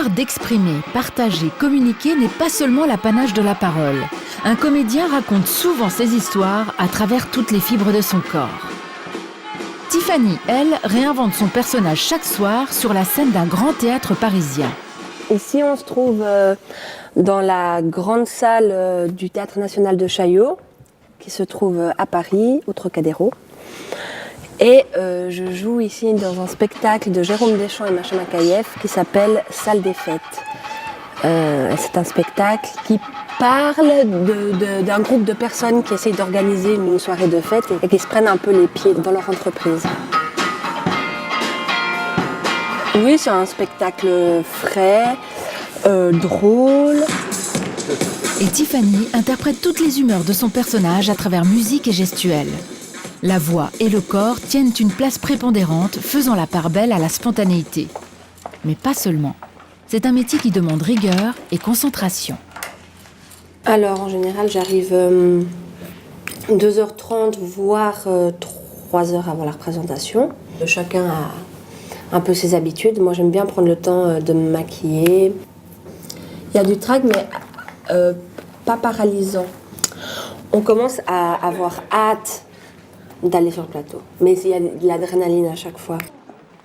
pouvoir d'exprimer, partager, communiquer n'est pas seulement l'apanage de la parole. Un comédien raconte souvent ses histoires à travers toutes les fibres de son corps. Tiffany, elle, réinvente son personnage chaque soir sur la scène d'un grand théâtre parisien. Ici, on se trouve dans la grande salle du Théâtre National de Chaillot, qui se trouve à Paris, au Trocadéro. Et je joue ici dans un spectacle de Jérôme Deschamps et Macha Makayev qui s'appelle Salle des Fêtes. C'est un spectacle qui parle d'un groupe de personnes qui essayent d'organiser une soirée de fête et qui se prennent un peu les pieds dans leur entreprise. Oui, c'est un spectacle frais, drôle. Et Tiffany interprète toutes les humeurs de son personnage à travers musique et gestuelle. La voix et le corps tiennent une place prépondérante, faisant la part belle à la spontanéité. Mais pas seulement. C'est un métier qui demande rigueur et concentration. Alors, en général, j'arrive 2h30, voire 3h avant la représentation. Chacun a un peu ses habitudes. Moi, j'aime bien prendre le temps de me maquiller. Il y a du trac, mais pas paralysant. On commence à avoir hâte d'aller sur le plateau. Mais il y a de l'adrénaline à chaque fois.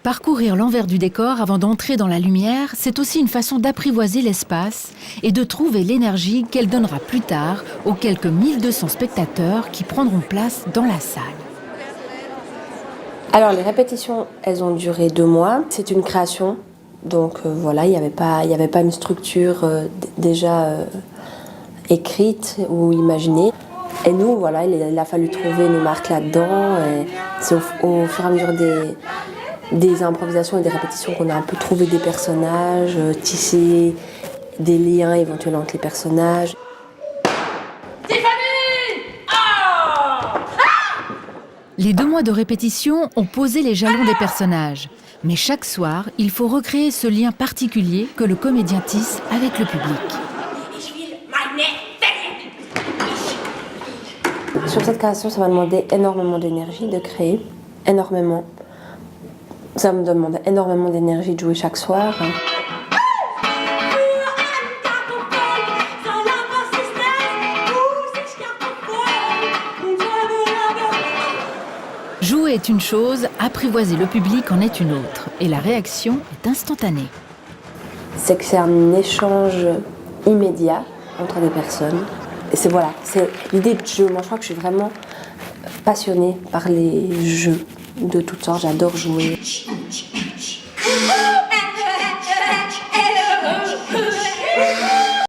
Parcourir l'envers du décor avant d'entrer dans la lumière, c'est aussi une façon d'apprivoiser l'espace et de trouver l'énergie qu'elle donnera plus tard aux quelques 1200 spectateurs qui prendront place dans la salle. Alors, les répétitions, elles ont duré 2 mois. C'est une création. Donc voilà, il n'y avait pas une structure déjà écrite ou imaginée. Et nous, voilà, il a fallu trouver nos marques là-dedans. Et c'est au fur et à mesure des improvisations et des répétitions qu'on a un peu trouvé des personnages, tissé des liens éventuels entre les personnages. Tiffany! Oh! Les 2 mois de répétition ont posé les jalons des personnages. Mais chaque soir, il faut recréer ce lien particulier que le comédien tisse avec le public. Sur cette création, ça m'a demandé énormément d'énergie de créer, énormément. Ça me demande énormément d'énergie de jouer chaque soir. Jouer est une chose, apprivoiser le public en est une autre. Et la réaction est instantanée. C'est que c'est un échange immédiat entre des personnes. Et c'est l'idée de jeu. Moi, je crois que je suis vraiment passionnée par les jeux de toutes sortes. J'adore jouer.